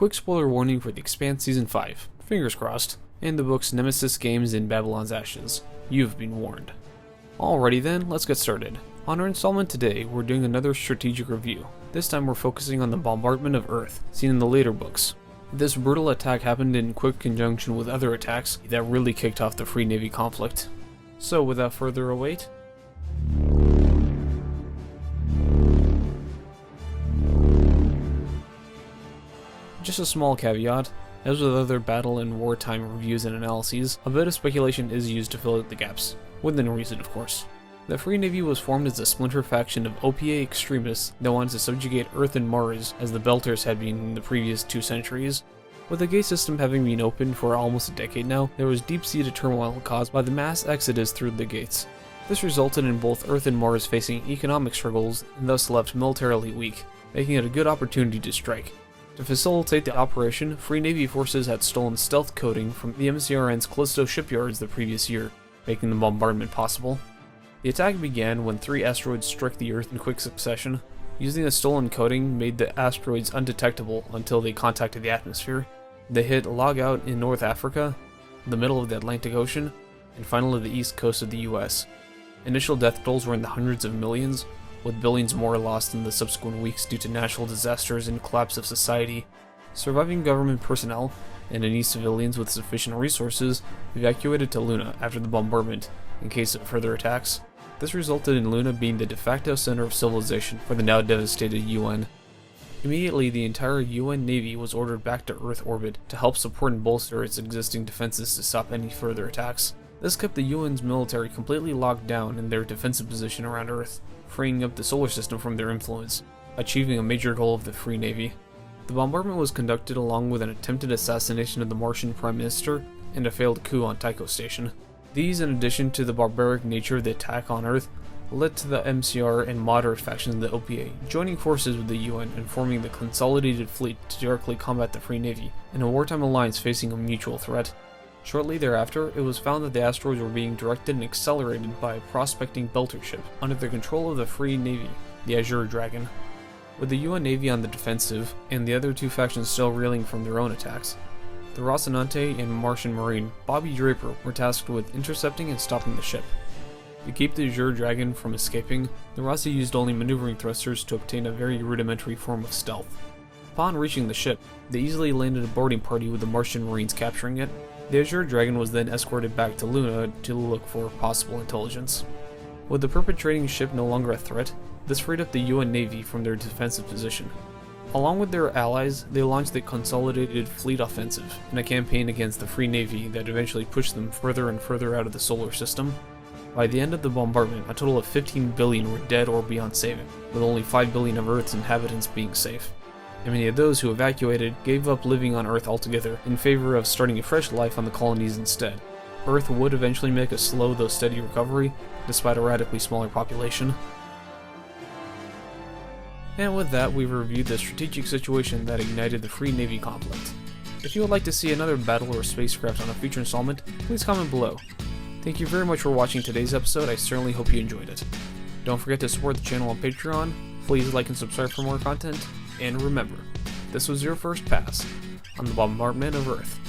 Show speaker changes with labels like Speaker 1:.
Speaker 1: quick spoiler warning for the Expanse Season 5, fingers crossed, and the book's Nemesis games in Babylon's Ashes. You've been warned. Alrighty then, let's get started. On our installment today, we're doing another strategic review. This time we're focusing on the Bombardment of Earth, seen in the later books. This brutal attack happened in quick conjunction with other attacks that really kicked off the Free Navy conflict. So without further await, just a small caveat, as with other battle and wartime reviews and analyses, a bit of speculation is used to fill in the gaps, within reason of course. The Free Navy was formed as a splinter faction of OPA extremists that wanted to subjugate Earth and Mars as the Belters had been in the previous 2 centuries. With the gate system having been open for almost a decade now, there was deep-seated turmoil caused by the mass exodus through the gates. This resulted in both Earth and Mars facing economic struggles and thus left militarily weak, making it a good opportunity to strike. To facilitate the operation, Free Navy forces had stolen stealth coding from the MCRN's Callisto shipyards the previous year, making the bombardment possible. The attack began when 3 asteroids struck the Earth in quick succession. Using the stolen coding made the asteroids undetectable until they contacted the atmosphere. They hit Logout in North Africa, the middle of the Atlantic Ocean, and finally the east coast of the US. Initial death tolls were in the hundreds of millions, with billions more lost in the subsequent weeks due to natural disasters and collapse of society. Surviving government personnel, and any civilians with sufficient resources, evacuated to Luna after the bombardment, in case of further attacks. This resulted in Luna being the de facto center of civilization for the now devastated UN. Immediately, the entire UN Navy was ordered back to Earth orbit to help support and bolster its existing defenses to stop any further attacks. This kept the UN's military completely locked down in their defensive position around Earth, freeing up the solar system from their influence, achieving a major goal of the Free Navy. The bombardment was conducted along with an attempted assassination of the Martian Prime Minister and a failed coup on Tycho Station. These, in addition to the barbaric nature of the attack on Earth, led to the MCR and moderate factions of the OPA joining forces with the UN and forming the Consolidated Fleet to directly combat the Free Navy, in a wartime alliance facing a mutual threat. Shortly thereafter, it was found that the asteroids were being directed and accelerated by a prospecting Belter ship under the control of the Free Navy, the Azure Dragon. With the UN Navy on the defensive, and the other 2 factions still reeling from their own attacks, the Rocinante and Martian Marine Bobby Draper were tasked with intercepting and stopping the ship. To keep the Azure Dragon from escaping, the Rossi used only maneuvering thrusters to obtain a very rudimentary form of stealth. Upon reaching the ship, they easily landed a boarding party with the Martian Marines capturing it. The Azure Dragon was then escorted back to Luna to look for possible intelligence. With the perpetrating ship no longer a threat, this freed up the UN Navy from their defensive position. Along with their allies, they launched the Consolidated Fleet Offensive in a campaign against the Free Navy that eventually pushed them further and further out of the solar system. By the end of the bombardment, a total of 15 billion were dead or beyond saving, with only 5 billion of Earth's inhabitants being safe. And many of those who evacuated gave up living on Earth altogether in favor of starting a fresh life on the colonies instead. Earth would eventually make a slow though steady recovery, despite a radically smaller population. And with that, we've reviewed the strategic situation that ignited the Free Navy conflict. If you would like to see another battle or spacecraft on a future installment, please comment below. Thank you very much for watching today's episode, I certainly hope you enjoyed it. Don't forget to support the channel on Patreon, please like and subscribe for more content, and remember, this was your first pass on the Bombardment of Earth.